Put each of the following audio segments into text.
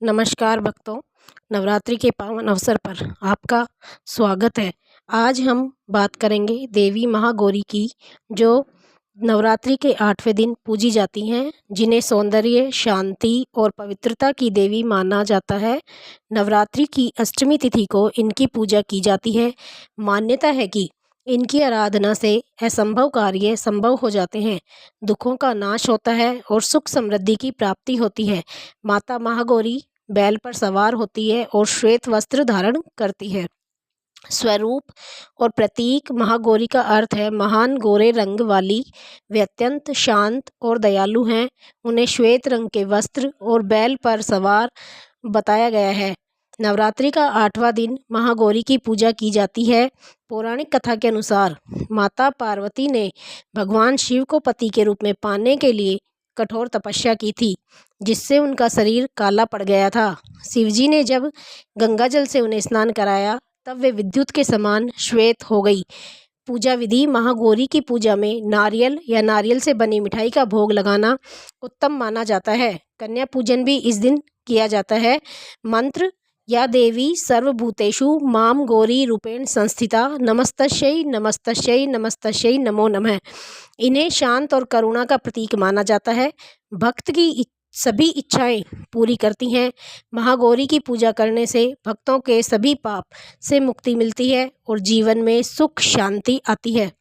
नमस्कार भक्तों, नवरात्रि के पावन अवसर पर आपका स्वागत है। आज हम बात करेंगे देवी महागौरी की, जो नवरात्रि के 8वें दिन पूजी जाती हैं, जिन्हें सौंदर्य, शांति और पवित्रता की देवी माना जाता है। नवरात्रि की अष्टमी तिथि को इनकी पूजा की जाती है। मान्यता है कि इनकी आराधना से असंभव कार्य संभव हो जाते हैं, दुखों का नाश होता है और सुख समृद्धि की प्राप्ति होती है। माता महागौरी बैल पर सवार होती है और श्वेत वस्त्र धारण करती है। स्वरूप और प्रतीक महागौरी का अर्थ है महान गोरे रंग वाली। वे अत्यंत शांत और दयालु हैं। उन्हें श्वेत रंग के वस्त्र और बैल पर सवार बताया गया है। नवरात्रि का 8वां दिन महागौरी की पूजा की जाती है। पौराणिक कथा के अनुसार माता पार्वती ने भगवान शिव को पति के रूप में पाने के लिए कठोर तपस्या की थी, जिससे उनका शरीर काला पड़ गया था। शिवजी ने जब गंगा जल से उन्हें स्नान कराया, तब वे विद्युत के समान श्वेत हो गई। पूजा विधि महागौरी की पूजा में नारियल या नारियल से बनी मिठाई का भोग लगाना उत्तम माना जाता है। कन्या पूजन भी इस दिन किया जाता है। मंत्र: या देवी सर्वभूतेषु माम गौरी रूपेण संस्थिता नमस्तस्यै नमस्तस्यै नमस्तस्यै नमो नमः। इन्हें शांत और करुणा का प्रतीक माना जाता है। भक्त की सभी इच्छाएं पूरी करती हैं। महागौरी की पूजा करने से भक्तों के सभी पाप से मुक्ति मिलती है और जीवन में सुख शांति आती है।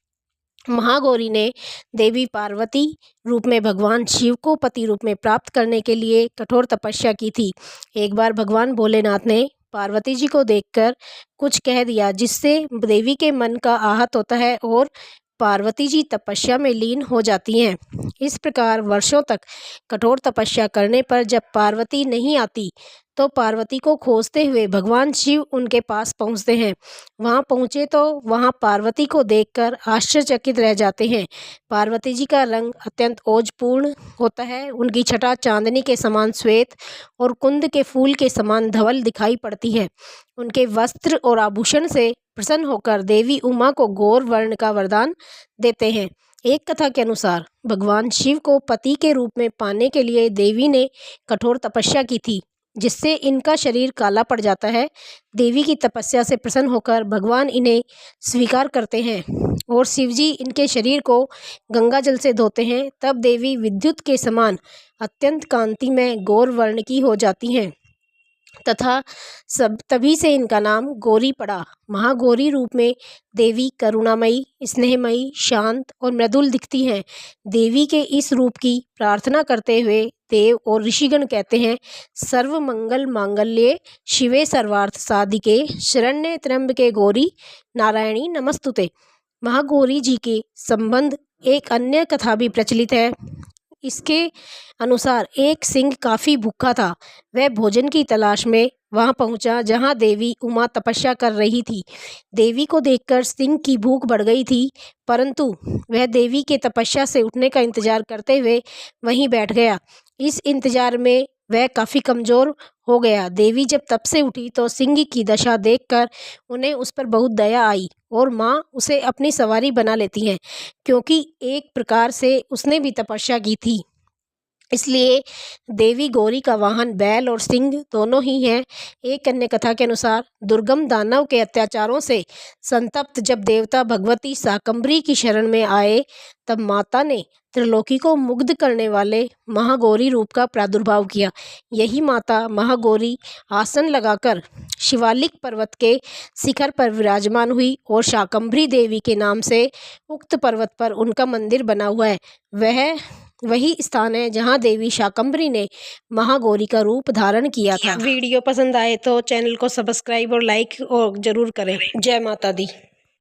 महागौरी ने देवी पार्वती रूप में भगवान शिव को पति रूप में प्राप्त करने के लिए कठोर तपस्या की थी। एक बार भगवान भोलेनाथ ने पार्वती जी को देखकर कुछ कह दिया, जिससे देवी के मन का आहत होता है और पार्वती जी तपस्या में लीन हो जाती हैं। इस प्रकार वर्षों तक कठोर तपस्या करने पर जब पार्वती नहीं आती, तो पार्वती को खोजते हुए भगवान शिव उनके पास पहुंचते हैं। वहां पहुंचे तो वहां पार्वती को देखकर आश्चर्यचकित रह जाते हैं। पार्वती जी का रंग अत्यंत ओजपूर्ण होता है। उनकी छटा चांदनी के समान श्वेत और कुंद के फूल के समान धवल दिखाई पड़ती है। उनके वस्त्र और आभूषण से प्रसन्न होकर देवी उमा को गौर वर्ण का वरदान देते हैं। एक कथा के अनुसार भगवान शिव को पति के रूप में पाने के लिए देवी ने कठोर तपस्या की थी, जिससे इनका शरीर काला पड़ जाता है। देवी की तपस्या से प्रसन्न होकर भगवान इन्हें स्वीकार करते हैं और शिवजी इनके शरीर को गंगा जल से धोते हैं। तब देवी विद्युत के समान अत्यंत कांतिमय गौर वर्ण की हो जाती हैं तथा तभी से इनका नाम गौरी पड़ा। महागौरी रूप में देवी करुणामयी, स्नेहमयी, शांत और मृदुल दिखती हैं। देवी के इस रूप की प्रार्थना करते हुए देव और ऋषिगण कहते हैं, सर्व मंगल मांगल्ये शिवे सर्वार्थ साधिके शरण्ये त्र्यंबके गौरी नारायणी नमस्तुते। महागौरी जी के संबंध एक अन्य कथा भी प्रचलित है। इसके अनुसार एक सिंह काफ़ी भूखा था। वह भोजन की तलाश में वहां पहुंचा जहां देवी उमा तपस्या कर रही थी। देवी को देखकर सिंह की भूख बढ़ गई थी, परंतु वह देवी के तपस्या से उठने का इंतजार करते हुए वहीं बैठ गया। इस इंतजार में वह काफ़ी कमज़ोर हो गया। देवी जब तप से उठी तो सिंह की दशा देखकर उन्हें उस पर बहुत दया आई और माँ उसे अपनी सवारी बना लेती हैं, क्योंकि एक प्रकार से उसने भी तपस्या की थी। इसलिए देवी गौरी का वाहन बैल और सिंह दोनों ही हैं। एक अन्य कथा के अनुसार दुर्गम दानव के अत्याचारों से संतप्त जब देवता भगवती शाकंभरी की शरण में आए, तब माता ने त्रिलोकी को मुग्ध करने वाले महागौरी रूप का प्रादुर्भाव किया। यही माता महागौरी आसन लगाकर शिवालिक पर्वत के शिखर पर विराजमान हुई और शाकंभरी देवी के नाम से उक्त पर्वत पर उनका मंदिर बना हुआ है। वह वही स्थान है जहां देवी शाकंभरी ने महागौरी का रूप धारण किया था। वीडियो पसंद आए तो चैनल को सब्सक्राइब और लाइक और जरूर करें। जय माता दी।